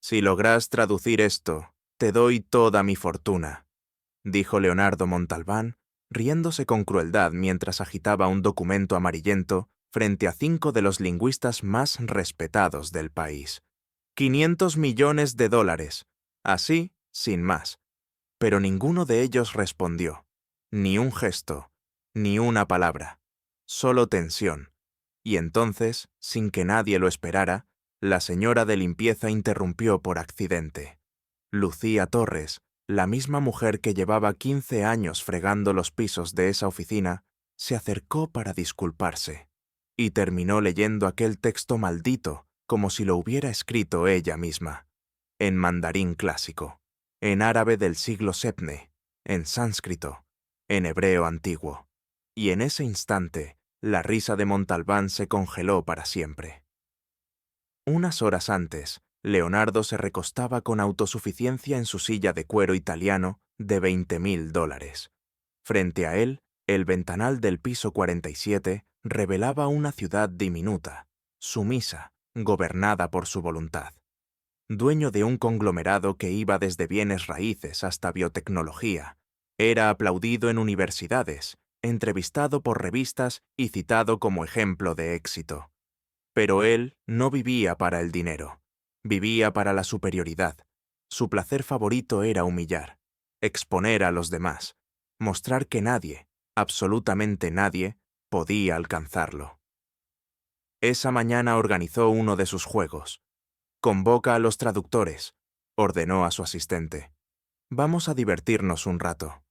Si logras traducir esto, te doy toda mi fortuna, dijo Leonardo Montalbán, riéndose con crueldad mientras agitaba un documento amarillento frente a 5 de los lingüistas más respetados del país. 500 millones de dólares, así, sin más. Pero ninguno de ellos respondió. Ni un gesto, ni una palabra. Solo tensión. Y entonces, sin que nadie lo esperara, la señora de limpieza interrumpió por accidente. Lucía Torres, la misma mujer que llevaba 15 años fregando los pisos de esa oficina, se acercó para disculparse. Y terminó leyendo aquel texto maldito como si lo hubiera escrito ella misma. En mandarín clásico, en árabe del siglo VII, en sánscrito, en hebreo antiguo. Y en ese instante, la risa de Montalbán se congeló para siempre. Unas horas antes, Leonardo se recostaba con autosuficiencia en su silla de cuero italiano de $20.000. Frente a él, el ventanal del piso 47 revelaba una ciudad diminuta, sumisa, gobernada por su voluntad. Dueño de un conglomerado que iba desde bienes raíces hasta biotecnología, era aplaudido en universidades, entrevistado por revistas y citado como ejemplo de éxito. Pero él no vivía para el dinero, vivía para la superioridad. Su placer favorito era humillar, exponer a los demás, mostrar que nadie, absolutamente nadie, podía alcanzarlo. Esa mañana organizó uno de sus juegos. Convoca a los traductores, ordenó a su asistente. Vamos a divertirnos un rato.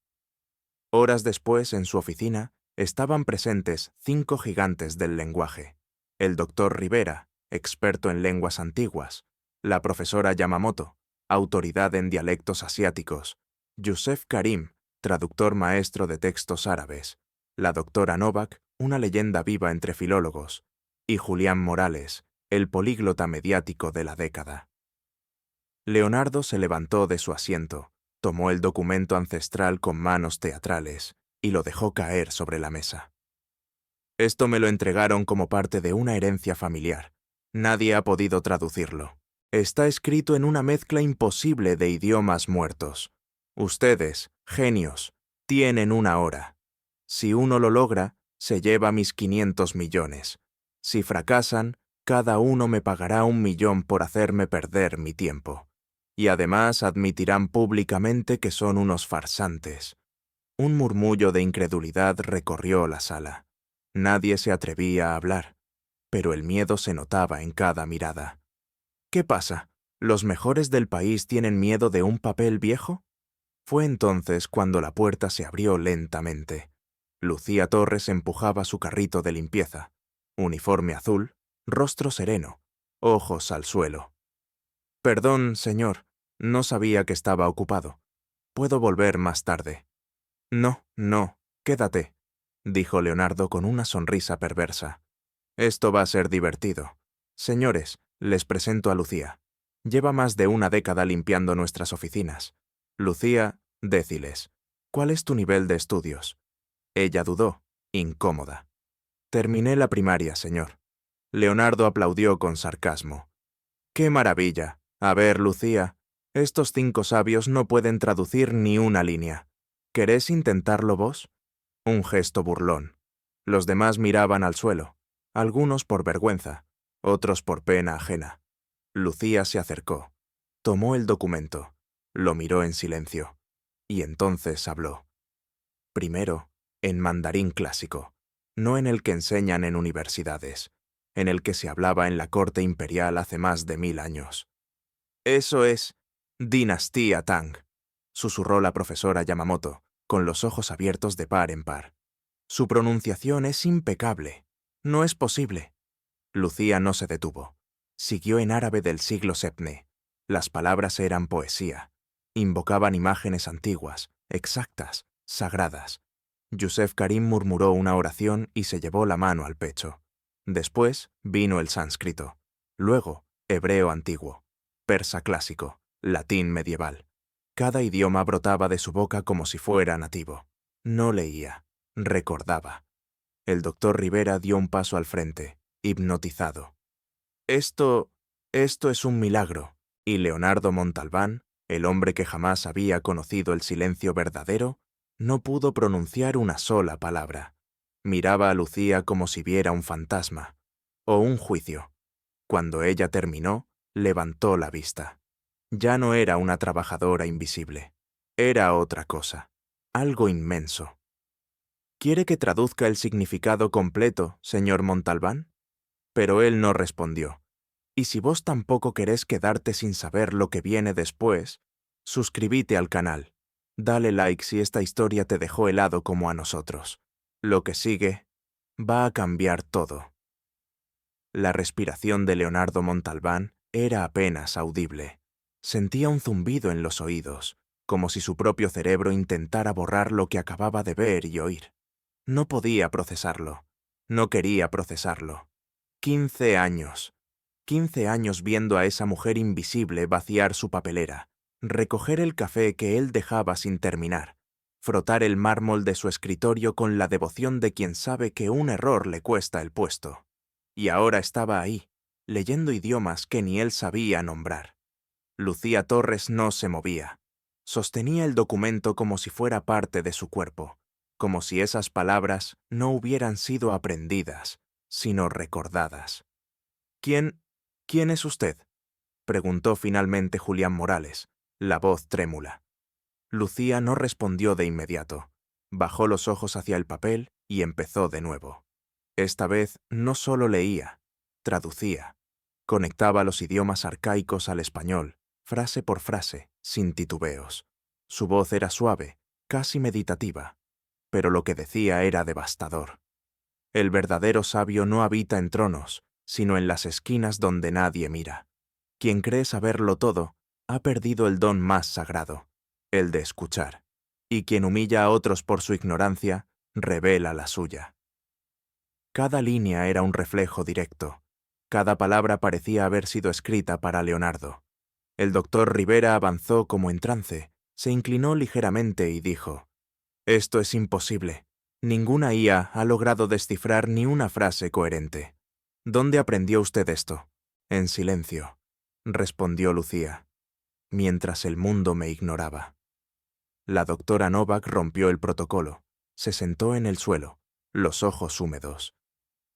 Horas después, en su oficina, estaban presentes 5 gigantes del lenguaje. El doctor Rivera, experto en lenguas antiguas, la profesora Yamamoto, autoridad en dialectos asiáticos, Yusef Karim, traductor maestro de textos árabes, la doctora Novak, una leyenda viva entre filólogos, y Julián Morales, el políglota mediático de la década. Leonardo se levantó de su asiento, tomó el documento ancestral con manos teatrales y lo dejó caer sobre la mesa. Esto me lo entregaron como parte de una herencia familiar. Nadie ha podido traducirlo. Está escrito en una mezcla imposible de idiomas muertos. Ustedes, genios, tienen una hora. Si uno lo logra, se lleva mis 500 millones. Si fracasan, cada uno me pagará 1.000.000 por hacerme perder mi tiempo. Y además admitirán públicamente que son unos farsantes. Un murmullo de incredulidad recorrió la sala. Nadie se atrevía a hablar, pero el miedo se notaba en cada mirada. ¿Qué pasa? ¿Los mejores del país tienen miedo de un papel viejo? Fue entonces cuando la puerta se abrió lentamente. Lucía Torres empujaba su carrito de limpieza. Uniforme azul, rostro sereno, ojos al suelo. Perdón, señor, no sabía que estaba ocupado. Puedo volver más tarde. No, quédate, dijo Leonardo con una sonrisa perversa. Esto va a ser divertido. Señores, les presento a Lucía. Lleva más de una década limpiando nuestras oficinas. Lucía, déciles, ¿cuál es tu nivel de estudios? Ella dudó, incómoda. Terminé la primaria, señor. Leonardo aplaudió con sarcasmo. ¡Qué maravilla! A ver, Lucía, estos 5 sabios no pueden traducir ni una línea. ¿Querés intentarlo vos? Un gesto burlón. Los demás miraban al suelo, algunos por vergüenza, otros por pena ajena. Lucía se acercó, tomó el documento, lo miró en silencio, y entonces habló. Primero, en mandarín clásico, no en el que enseñan en universidades, en el que se hablaba en la corte imperial hace más de 1000 años. Eso es dinastía Tang, susurró la profesora Yamamoto, con los ojos abiertos de par en par. Su pronunciación es impecable. No es posible. Lucía no se detuvo. Siguió en árabe del siglo VII. Las palabras eran poesía. Invocaban imágenes antiguas, exactas, sagradas. Yusef Karim murmuró una oración y se llevó la mano al pecho. Después vino el sánscrito. Luego, hebreo antiguo, persa clásico, latín medieval. Cada idioma brotaba de su boca como si fuera nativo. No leía, recordaba. El doctor Rivera dio un paso al frente, hipnotizado. Esto es un milagro, Y Leonardo Montalbán, el hombre que jamás había conocido el silencio verdadero, no pudo pronunciar una sola palabra. Miraba a Lucía como si viera un fantasma, o un juicio. Cuando ella terminó, levantó la vista. Ya no era una trabajadora invisible. Era otra cosa, algo inmenso. ¿Quiere que traduzca el significado completo, señor Montalbán? Pero él no respondió. Y si vos tampoco querés quedarte sin saber lo que viene después, suscríbete al canal. Dale like si esta historia te dejó helado como a nosotros. Lo que sigue va a cambiar todo. La respiración de Leonardo Montalbán era apenas audible. Sentía un zumbido en los oídos, como si su propio cerebro intentara borrar lo que acababa de ver y oír. No podía procesarlo. No quería procesarlo. 15 años. 15 años viendo a esa mujer invisible vaciar su papelera, recoger el café que él dejaba sin terminar, frotar el mármol de su escritorio con la devoción de quien sabe que un error le cuesta el puesto. Y ahora estaba ahí, leyendo idiomas que ni él sabía nombrar. Lucía Torres no se movía. Sostenía el documento como si fuera parte de su cuerpo, como si esas palabras no hubieran sido aprendidas, sino recordadas. ¿Quién es usted?, preguntó finalmente Julián Morales, la voz trémula. Lucía no respondió de inmediato. Bajó los ojos hacia el papel y empezó de nuevo. Esta vez no solo leía, traducía. Conectaba los idiomas arcaicos al español, frase por frase, sin titubeos. Su voz era suave, casi meditativa, pero lo que decía era devastador. El verdadero sabio no habita en tronos, sino en las esquinas donde nadie mira. Quien cree saberlo todo, ha perdido el don más sagrado, el de escuchar. Y quien humilla a otros por su ignorancia, revela la suya. Cada línea era un reflejo directo. Cada palabra parecía haber sido escrita para Leonardo. El doctor Rivera avanzó como en trance, se inclinó ligeramente y dijo: «Esto es imposible. Ninguna IA ha logrado descifrar ni una frase coherente. ¿Dónde aprendió usted esto?» «En silencio», respondió Lucía, mientras el mundo me ignoraba. La doctora Novak rompió el protocolo. Se sentó en el suelo, los ojos húmedos.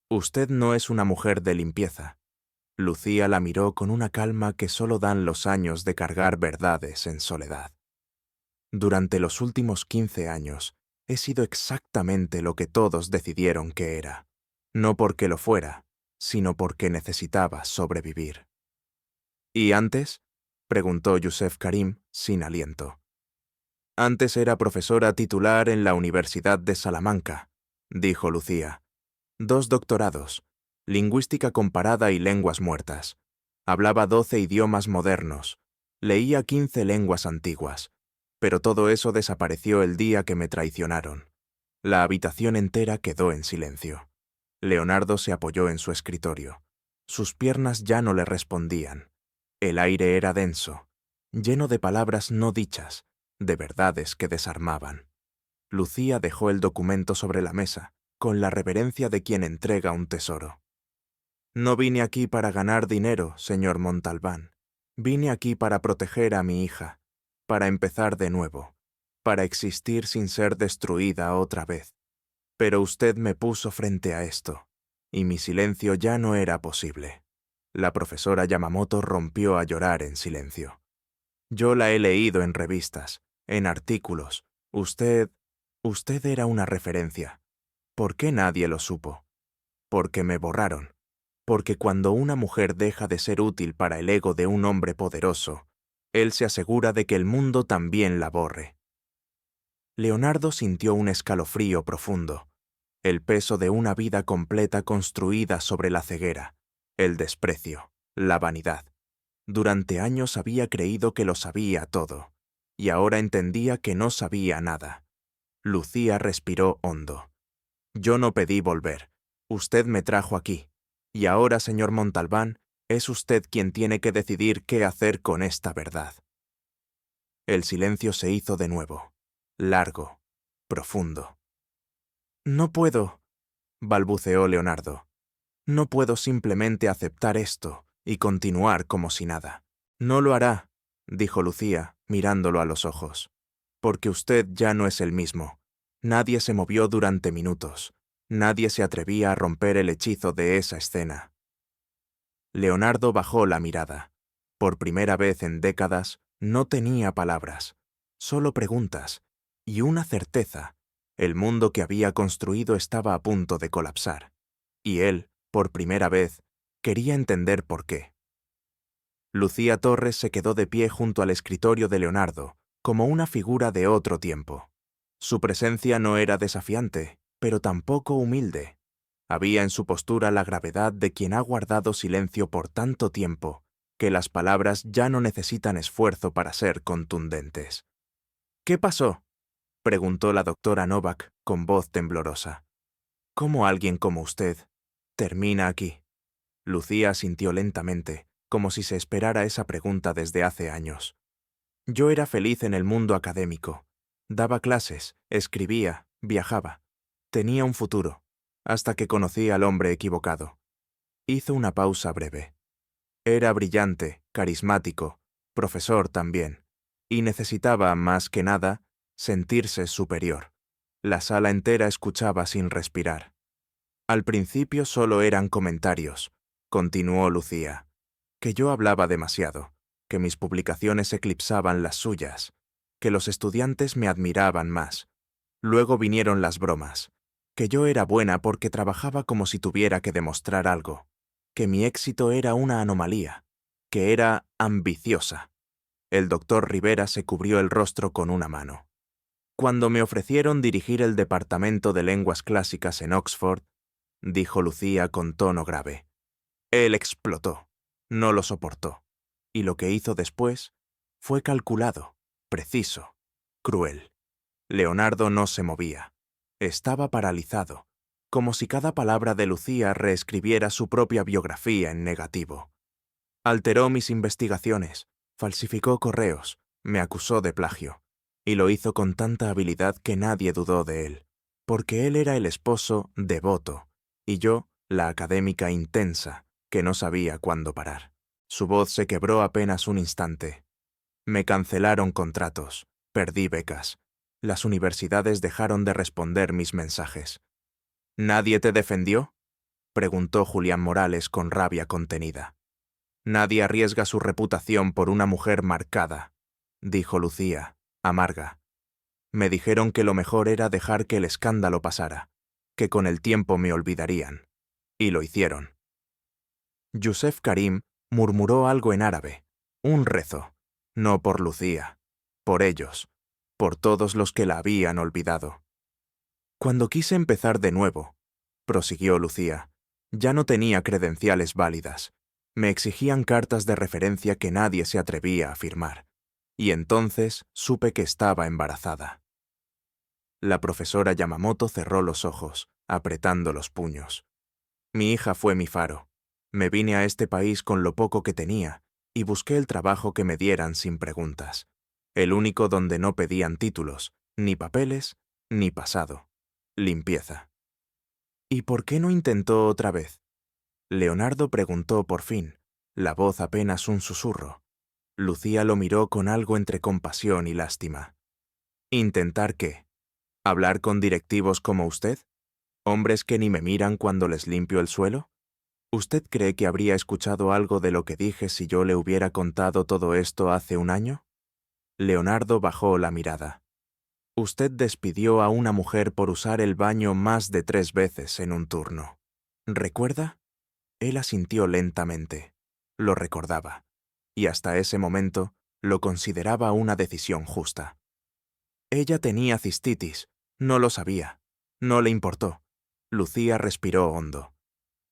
«Usted no es una mujer de limpieza». Lucía la miró con una calma que solo dan los años de cargar verdades en soledad. «Durante los últimos 15 años he sido exactamente lo que todos decidieron que era. No porque lo fuera, sino porque necesitaba sobrevivir». «¿Y antes?», preguntó Yusef Karim, sin aliento. «Antes era profesora titular en la Universidad de Salamanca», dijo Lucía. «2 doctorados, lingüística comparada y lenguas muertas. Hablaba 12 idiomas modernos. Leía 15 lenguas antiguas. Pero todo eso desapareció el día que me traicionaron». La habitación entera quedó en silencio. Leonardo se apoyó en su escritorio. Sus piernas ya no le respondían. El aire era denso, lleno de palabras no dichas, de verdades que desarmaban. Lucía dejó el documento sobre la mesa, con la reverencia de quien entrega un tesoro. «No vine aquí para ganar dinero, señor Montalbán. Vine aquí para proteger a mi hija, para empezar de nuevo, para existir sin ser destruida otra vez. Pero usted me puso frente a esto, y mi silencio ya no era posible». La profesora Yamamoto rompió a llorar en silencio. «Yo la he leído en revistas, en artículos. Usted era una referencia. ¿Por qué nadie lo supo? Porque me borraron. Porque cuando una mujer deja de ser útil para el ego de un hombre poderoso, él se asegura de que el mundo también la borre». Leonardo sintió un escalofrío profundo, el peso de una vida completa construida sobre la ceguera, el desprecio, la vanidad. Durante años había creído que lo sabía todo, y ahora entendía que no sabía nada. Lucía respiró hondo. «Yo no pedí volver. Usted me trajo aquí. Y ahora, señor Montalbán, es usted quien tiene que decidir qué hacer con esta verdad». El silencio se hizo de nuevo, largo, profundo. «No puedo», balbuceó Leonardo. «No puedo simplemente aceptar esto y continuar como si nada. No lo hará, dijo Lucía, mirándolo a los ojos, porque usted ya no es el mismo. Nadie se movió durante minutos. Nadie se atrevía a romper el hechizo de esa escena. Leonardo bajó la mirada. Por primera vez en décadas, no tenía palabras, solo preguntas, y una certeza. El mundo que había construido estaba a punto de colapsar. Y él, por primera vez, quería entender por qué. Lucía Torres se quedó de pie junto al escritorio de Leonardo, como una figura de otro tiempo. Su presencia no era desafiante, pero tampoco humilde. Había en su postura la gravedad de quien ha guardado silencio por tanto tiempo, que las palabras ya no necesitan esfuerzo para ser contundentes. «¿Qué pasó?», preguntó la doctora Novak con voz temblorosa. «¿Cómo alguien como usted termina aquí?». Lucía asintió lentamente, como si se esperara esa pregunta desde hace años. «Yo era feliz en el mundo académico. Daba clases, escribía, viajaba. Tenía un futuro, hasta que conocí al hombre equivocado». Hizo una pausa breve. Era brillante, carismático, profesor también, y necesitaba, más que nada, sentirse superior. La sala entera escuchaba sin respirar. «Al principio solo eran comentarios», continuó Lucía, «que yo hablaba demasiado, que mis publicaciones eclipsaban las suyas, que los estudiantes me admiraban más. Luego vinieron las bromas, que yo era buena porque trabajaba como si tuviera que demostrar algo, que mi éxito era una anomalía, que era ambiciosa». El doctor Rivera se cubrió el rostro con una mano. «Cuando me ofrecieron dirigir el departamento de lenguas clásicas en Oxford», dijo Lucía con tono grave, «él explotó, no lo soportó, y lo que hizo después fue calculado, preciso, cruel». Leonardo no se movía. Estaba paralizado, como si cada palabra de Lucía reescribiera su propia biografía en negativo. «Alteró mis investigaciones, falsificó correos, me acusó de plagio, y lo hizo con tanta habilidad que nadie dudó de él, porque él era el esposo devoto, y yo la académica intensa, que no sabía cuándo parar». Su voz se quebró apenas un instante. «Me cancelaron contratos, perdí becas. Las universidades dejaron de responder mis mensajes». «¿Nadie te defendió?», preguntó Julián Morales con rabia contenida. «Nadie arriesga su reputación por una mujer marcada», dijo Lucía, amarga. «Me dijeron que lo mejor era dejar que el escándalo pasara, que con el tiempo me olvidarían. Y lo hicieron». Yusef Karim murmuró algo en árabe, un rezo, no por Lucía, por ellos, por todos los que la habían olvidado. «Cuando quise empezar de nuevo», prosiguió Lucía, «ya no tenía credenciales válidas. Me exigían cartas de referencia que nadie se atrevía a firmar. Y entonces supe que estaba embarazada». La profesora Yamamoto cerró los ojos, apretando los puños. «Mi hija fue mi faro. Me vine a este país con lo poco que tenía y busqué el trabajo que me dieran sin preguntas. El único donde no pedían títulos, ni papeles, ni pasado. Limpieza». «¿Y por qué no intentó otra vez?», Leonardo preguntó por fin, la voz apenas un susurro. Lucía lo miró con algo entre compasión y lástima. «¿Intentar qué? ¿Hablar con directivos como usted? ¿Hombres que ni me miran cuando les limpio el suelo? ¿Usted cree que habría escuchado algo de lo que dije si yo le hubiera contado todo esto hace un año?». Leonardo bajó la mirada. «Usted despidió a una mujer por usar el baño más de 3 veces en un turno. ¿Recuerda?». Él asintió lentamente. Lo recordaba, y hasta ese momento lo consideraba una decisión justa. «Ella tenía cistitis, no lo sabía, no le importó». Lucía respiró hondo.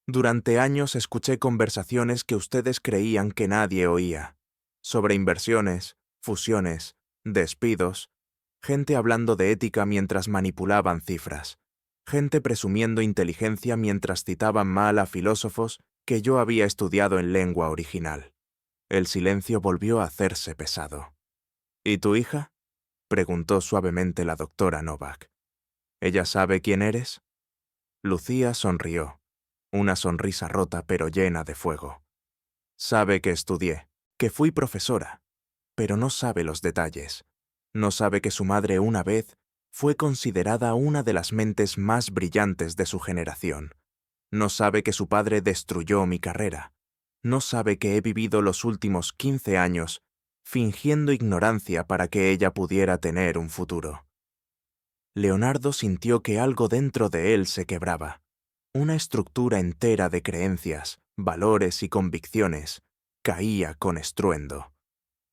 «Durante años escuché conversaciones que ustedes creían que nadie oía, sobre inversiones, fusiones, despidos, gente hablando de ética mientras manipulaban cifras, gente presumiendo inteligencia mientras citaban mal a filósofos que yo había estudiado en lengua original». El silencio volvió a hacerse pesado. «¿Y tu hija?», preguntó suavemente la doctora Novak. «¿Ella sabe quién eres?». Lucía sonrió, una sonrisa rota pero llena de fuego. «Sabe que estudié, que fui profesora, pero no sabe los detalles. No sabe que su madre una vez fue considerada una de las mentes más brillantes de su generación. No sabe que su padre destruyó mi carrera. No sabe que he vivido los últimos 15 años fingiendo ignorancia para que ella pudiera tener un futuro. Leonardo sintió que algo dentro de él se quebraba. Una estructura entera de creencias, valores y convicciones caía con estruendo.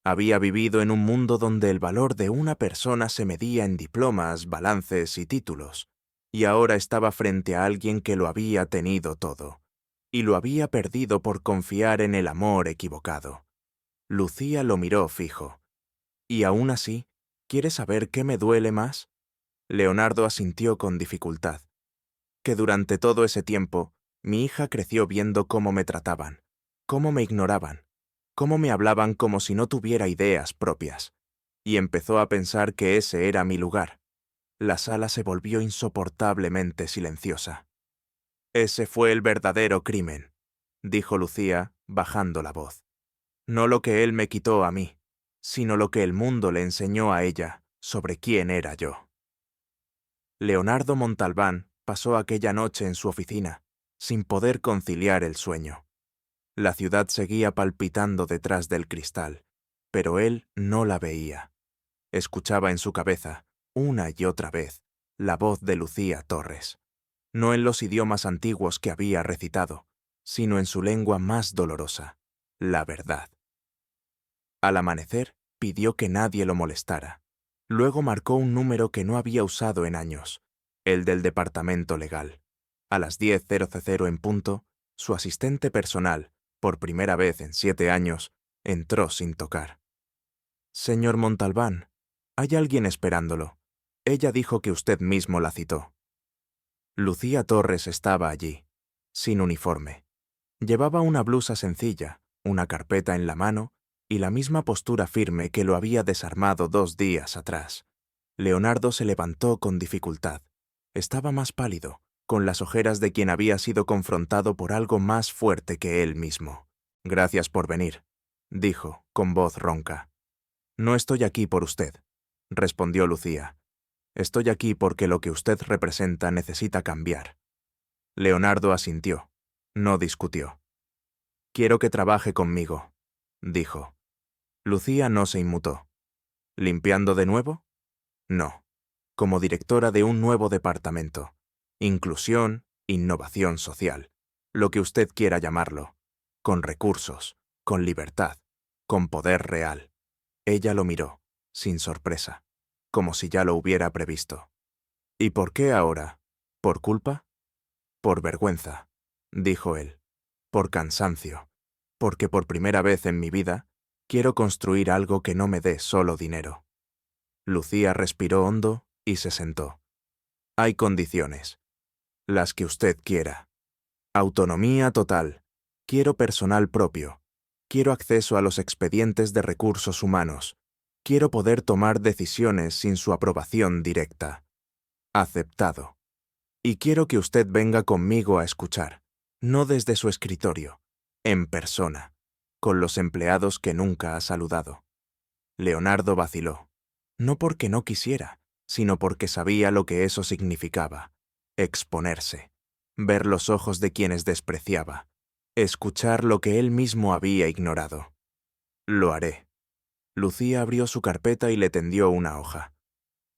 Había vivido en un mundo donde el valor de una persona se medía en diplomas, balances y títulos, y ahora estaba frente a alguien que lo había tenido todo, y lo había perdido por confiar en el amor equivocado. Lucía lo miró fijo. «¿Y aún así, quieres saber qué me duele más?» Leonardo asintió con dificultad. «Que durante todo ese tiempo, mi hija creció viendo cómo me trataban, cómo me ignoraban, cómo me hablaban como si no tuviera ideas propias, y empezó a pensar que ese era mi lugar». La sala se volvió insoportablemente silenciosa. «Ese fue el verdadero crimen», dijo Lucía, bajando la voz. «No lo que él me quitó a mí, sino lo que el mundo le enseñó a ella sobre quién era yo». Leonardo Montalbán pasó aquella noche en su oficina, sin poder conciliar el sueño. La ciudad seguía palpitando detrás del cristal, pero él no la veía. Escuchaba en su cabeza, una y otra vez, la voz de Lucía Torres, no en los idiomas antiguos que había recitado, sino en su lengua más dolorosa, la verdad. Al amanecer, pidió que nadie lo molestara. Luego marcó un número que no había usado en años, el del departamento legal. A las 10:00 en punto, su asistente personal, por primera vez en 7 años, entró sin tocar. «Señor Montalbán, hay alguien esperándolo. Ella dijo que usted mismo la citó». Lucía Torres estaba allí, sin uniforme. Llevaba una blusa sencilla, una carpeta en la mano y la misma postura firme que lo había desarmado 2 días atrás. Leonardo se levantó con dificultad. Estaba más pálido, con las ojeras de quien había sido confrontado por algo más fuerte que él mismo. «Gracias por venir», dijo, con voz ronca. «No estoy aquí por usted», respondió Lucía. «Estoy aquí porque lo que usted representa necesita cambiar». Leonardo asintió. No discutió. «Quiero que trabaje conmigo», dijo. Lucía no se inmutó. «¿Limpiando de nuevo?» «No. Como directora de un nuevo departamento. Inclusión, innovación social. Lo que usted quiera llamarlo. Con recursos, con libertad, con poder real». Ella lo miró, sin sorpresa, como si ya lo hubiera previsto. «¿Y por qué ahora? ¿Por culpa?» «Por vergüenza», dijo él. «Por cansancio. Porque por primera vez en mi vida quiero construir algo que no me dé solo dinero». Lucía respiró hondo y se sentó. «Hay condiciones. Las que usted quiera. Autonomía total. Quiero personal propio. Quiero acceso a los expedientes de recursos humanos. Quiero poder tomar decisiones sin su aprobación directa». «Aceptado. Y quiero que usted venga conmigo a escuchar, no desde su escritorio, en persona, con los empleados que nunca ha saludado». Leonardo vaciló, no porque no quisiera, sino porque sabía lo que eso significaba: exponerse, ver los ojos de quienes despreciaba, escuchar lo que él mismo había ignorado. «Lo haré». Lucía abrió su carpeta y le tendió una hoja.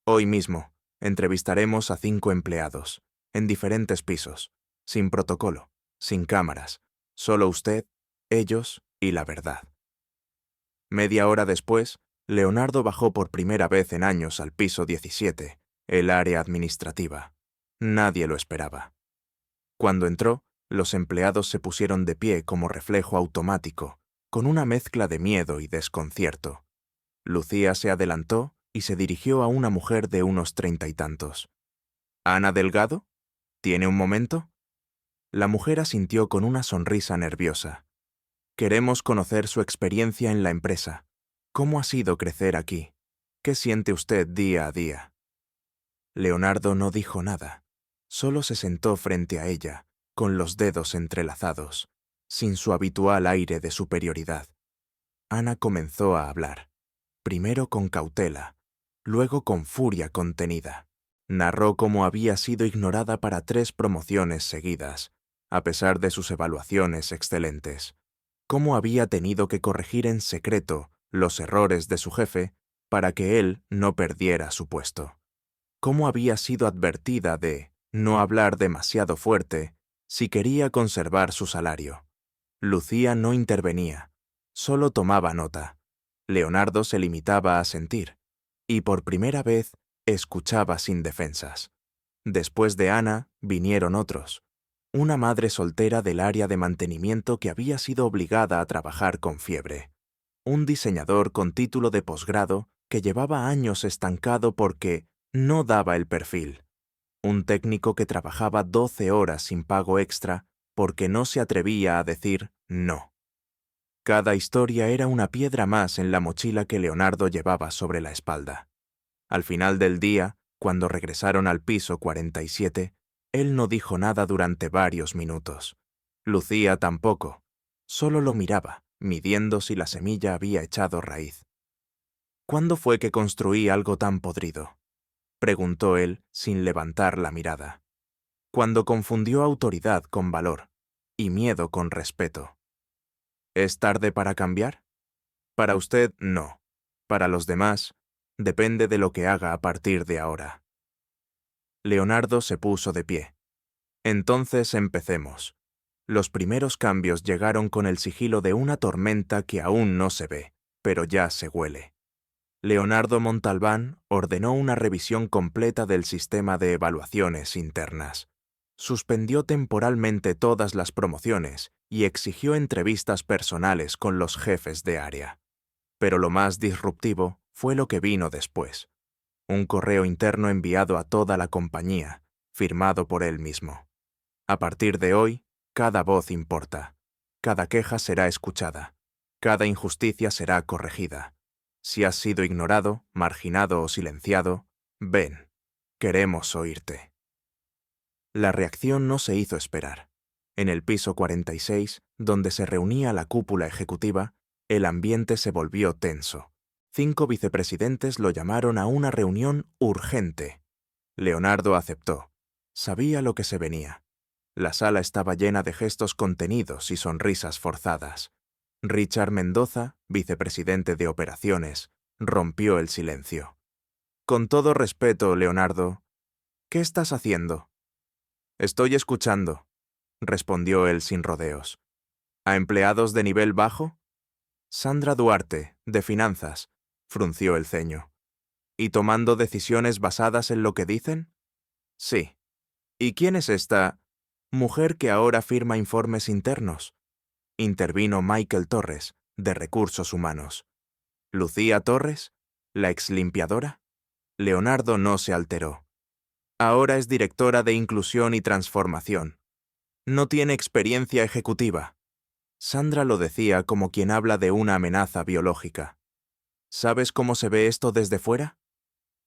«Hoy mismo entrevistaremos a 5 empleados, en diferentes pisos, sin protocolo, sin cámaras, solo usted, ellos y la verdad». Media hora después, Leonardo bajó por primera vez en años al piso 17, el área administrativa. Nadie lo esperaba. Cuando entró, los empleados se pusieron de pie como reflejo automático, con una mezcla de miedo y desconcierto. Lucía se adelantó y se dirigió a una mujer de unos 30 y tantos. «¿Ana Delgado? ¿Tiene un momento?» La mujer asintió con una sonrisa nerviosa. «Queremos conocer su experiencia en la empresa. ¿Cómo ha sido crecer aquí? ¿Qué siente usted día a día?» Leonardo no dijo nada. Solo se sentó frente a ella, con los dedos entrelazados, sin su habitual aire de superioridad. Ana comenzó a hablar, primero con cautela, luego con furia contenida. Narró cómo había sido ignorada para 3 promociones seguidas, a pesar de sus evaluaciones excelentes. Cómo había tenido que corregir en secreto los errores de su jefe para que él no perdiera su puesto. Cómo había sido advertida de no hablar demasiado fuerte si quería conservar su salario. Lucía no intervenía, solo tomaba nota. Leonardo se limitaba a sentir, y por primera vez escuchaba sin defensas. Después de Ana, vinieron otros. Una madre soltera del área de mantenimiento que había sido obligada a trabajar con fiebre. Un diseñador con título de posgrado que llevaba años estancado porque no daba el perfil. Un técnico que trabajaba 12 horas sin pago extra porque no se atrevía a decir no. Cada historia era una piedra más en la mochila que Leonardo llevaba sobre la espalda. Al final del día, cuando regresaron al piso 47, él no dijo nada durante varios minutos. Lucía tampoco. Solo lo miraba, midiendo si la semilla había echado raíz. ¿Cuándo fue que construí algo tan podrido?, preguntó él sin levantar la mirada. Cuando confundió autoridad con valor y miedo con respeto. ¿Es tarde para cambiar? Para usted, no. Para los demás, depende de lo que haga a partir de ahora. Leonardo se puso de pie. Entonces empecemos. Los primeros cambios llegaron con el sigilo de una tormenta que aún no se ve, pero ya se huele. Leonardo Montalbán ordenó una revisión completa del sistema de evaluaciones internas. Suspendió temporalmente todas las promociones y exigió entrevistas personales con los jefes de área. Pero lo más disruptivo fue lo que vino después. Un correo interno enviado a toda la compañía, firmado por él mismo. A partir de hoy, cada voz importa. Cada queja será escuchada. Cada injusticia será corregida. Si has sido ignorado, marginado o silenciado, ven, queremos oírte. La reacción no se hizo esperar. En el piso 46, donde se reunía la cúpula ejecutiva, el ambiente se volvió tenso. 5 vicepresidentes lo llamaron a una reunión urgente. Leonardo aceptó. Sabía lo que se venía. La sala estaba llena de gestos contenidos y sonrisas forzadas. Richard Mendoza, vicepresidente de operaciones, rompió el silencio. Con todo respeto, Leonardo, ¿qué estás haciendo? Estoy escuchando, respondió él sin rodeos. ¿A empleados de nivel bajo? Sandra Duarte, de finanzas, frunció el ceño. ¿Y tomando decisiones basadas en lo que dicen? Sí. ¿Y quién es esta mujer que ahora firma informes internos? Intervino Michael Torres, de Recursos Humanos. ¿Lucía Torres? ¿La exlimpiadora? Leonardo no se alteró. Ahora es directora de Inclusión y Transformación. No tiene experiencia ejecutiva. Sandra lo decía como quien habla de una amenaza biológica. ¿Sabes cómo se ve esto desde fuera?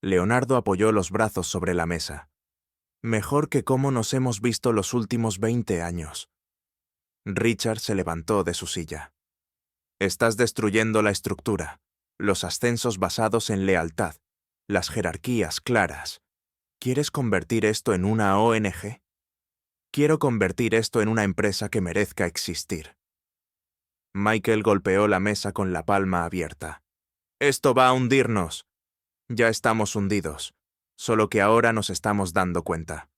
Leonardo apoyó los brazos sobre la mesa. Mejor que cómo nos hemos visto los últimos 20 años. Richard se levantó de su silla. Estás destruyendo la estructura, los ascensos basados en lealtad, las jerarquías claras. ¿Quieres convertir esto en una ONG? Quiero convertir esto en una empresa que merezca existir. Michael golpeó la mesa con la palma abierta. Esto va a hundirnos. Ya estamos hundidos, solo que ahora nos estamos dando cuenta.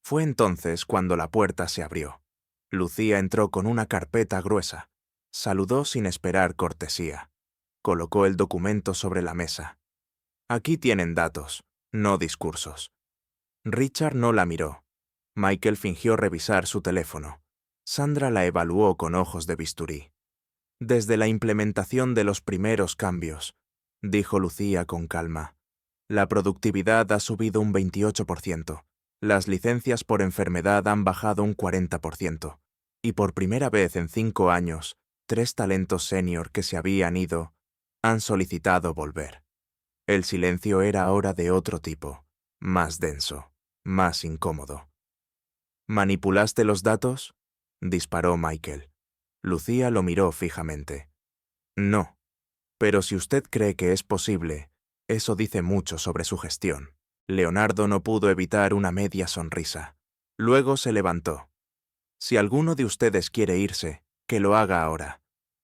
Fue entonces cuando la puerta se abrió. Lucía entró con una carpeta gruesa. Saludó sin esperar cortesía. Colocó el documento sobre la mesa. Aquí tienen datos, no discursos. Richard no la miró. Michael fingió revisar su teléfono. Sandra la evaluó con ojos de bisturí. Desde la implementación de los primeros cambios, dijo Lucía con calma, la productividad ha subido un 28%. Las licencias por enfermedad han bajado un 40%, y por primera vez en 5 años, 3 talentos senior que se habían ido han solicitado volver. El silencio era ahora de otro tipo, más denso, más incómodo. ¿Manipulaste los datos?, disparó Michael. Lucía lo miró fijamente. No. Pero si usted cree que es posible, eso dice mucho sobre su gestión. Leonardo no pudo evitar una media sonrisa. Luego se levantó. Si alguno de ustedes quiere irse, que lo haga ahora.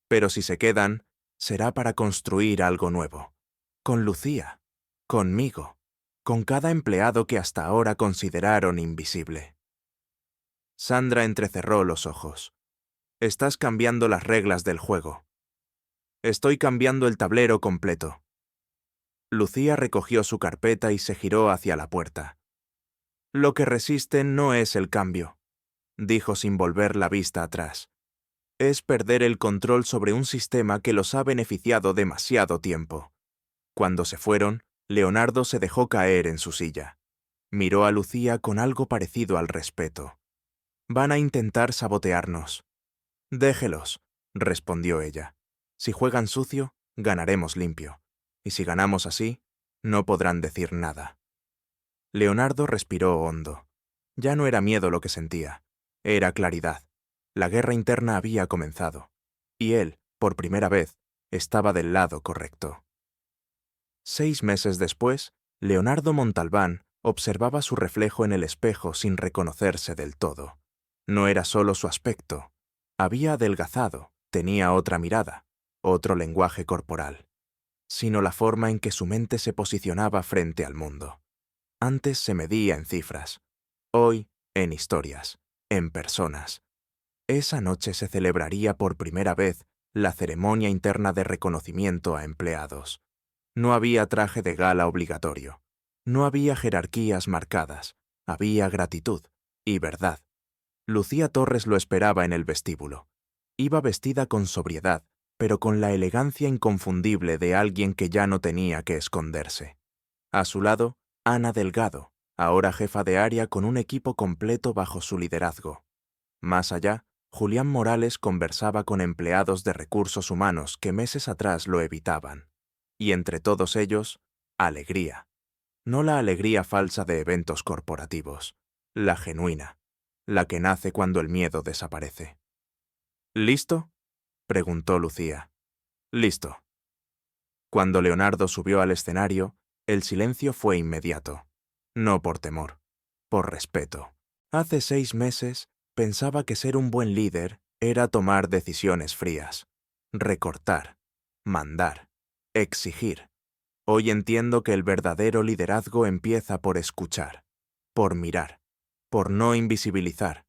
Pero si se quedan, será para construir algo nuevo. Con Lucía. Conmigo. Con cada empleado que hasta ahora consideraron invisible. Sandra entrecerró los ojos. Estás cambiando las reglas del juego. Estoy cambiando el tablero completo. Lucía recogió su carpeta y se giró hacia la puerta. Lo que resiste no es el cambio, dijo sin volver la vista atrás. Es perder el control sobre un sistema que los ha beneficiado demasiado tiempo. Cuando se fueron, Leonardo se dejó caer en su silla. Miró a Lucía con algo parecido al respeto. Van a intentar sabotearnos. Déjelos, respondió ella. Si juegan sucio, ganaremos limpio. Y si ganamos así, no podrán decir nada. Leonardo respiró hondo. Ya no era miedo lo que sentía, era claridad. La guerra interna había comenzado, y él, por primera vez, estaba del lado correcto. 6 meses después, Leonardo Montalbán observaba su reflejo en el espejo sin reconocerse del todo. No era solo su aspecto. Había adelgazado, tenía otra mirada, otro lenguaje corporal, sino la forma en que su mente se posicionaba frente al mundo. Antes se medía en cifras, hoy en historias, en personas. Esa noche se celebraría por primera vez la ceremonia interna de reconocimiento a empleados. No había traje de gala obligatorio. No había jerarquías marcadas. Había gratitud y verdad. Lucía Torres lo esperaba en el vestíbulo. Iba vestida con sobriedad, pero con la elegancia inconfundible de alguien que ya no tenía que esconderse. A su lado, Ana Delgado, ahora jefa de área con un equipo completo bajo su liderazgo. Más allá, Julián Morales conversaba con empleados de recursos humanos que meses atrás lo evitaban. Y entre todos ellos, alegría. No la alegría falsa de eventos corporativos, la genuina, la que nace cuando el miedo desaparece. ¿Listo?, preguntó Lucía. Listo. Cuando Leonardo subió al escenario, el silencio fue inmediato. No por temor, por respeto. Hace 6 meses pensaba que ser un buen líder era tomar decisiones frías, recortar, mandar, exigir. Hoy entiendo que el verdadero liderazgo empieza por escuchar, por mirar, por no invisibilizar.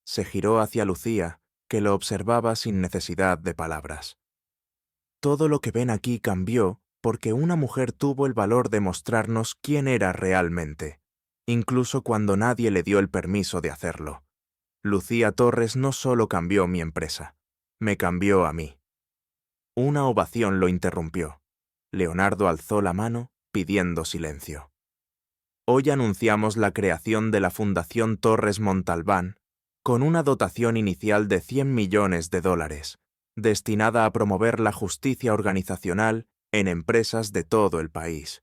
Se giró hacia Lucía, que lo observaba sin necesidad de palabras. Todo lo que ven aquí cambió porque una mujer tuvo el valor de mostrarnos quién era realmente, incluso cuando nadie le dio el permiso de hacerlo. Lucía Torres no solo cambió mi empresa, me cambió a mí. Una ovación lo interrumpió. Leonardo alzó la mano, pidiendo silencio. Hoy anunciamos la creación de la Fundación Torres Montalbán, con una dotación inicial de $100 millones, destinada a promover la justicia organizacional en empresas de todo el país.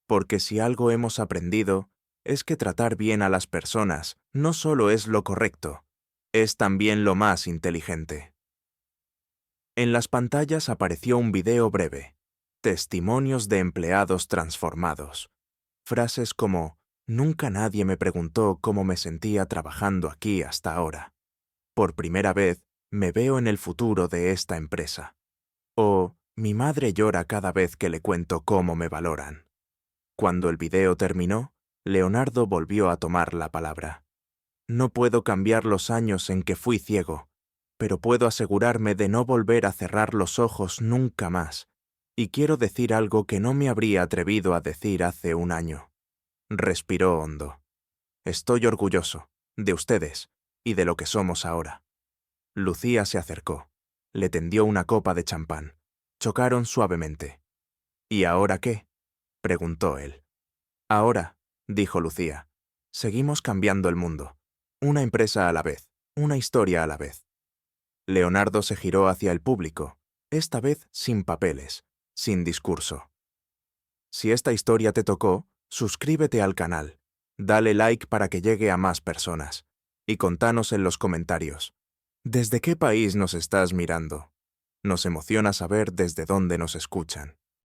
Porque si algo hemos aprendido, es que tratar bien a las personas no solo es lo correcto, es también lo más inteligente. En las pantallas apareció un video breve, testimonios de empleados transformados. Frases como, nunca nadie me preguntó cómo me sentía trabajando aquí hasta ahora. Por primera vez, me veo en el futuro de esta empresa. O, mi madre llora cada vez que le cuento cómo me valoran. Cuando el video terminó, Leonardo volvió a tomar la palabra. No puedo cambiar los años en que fui ciego, pero puedo asegurarme de no volver a cerrar los ojos nunca más. Y quiero decir algo que no me habría atrevido a decir hace un año. Respiró hondo. Estoy orgulloso, de ustedes, y de lo que somos ahora. Lucía se acercó. Le tendió una copa de champán. Chocaron suavemente. ¿Y ahora qué?, preguntó él. Ahora, dijo Lucía, seguimos cambiando el mundo. Una empresa a la vez, una historia a la vez. Leonardo se giró hacia el público, esta vez sin papeles, sin discurso. Si esta historia te tocó, suscríbete al canal, dale like para que llegue a más personas, y contanos en los comentarios, ¿desde qué país nos estás mirando? Nos emociona saber desde dónde nos escuchan.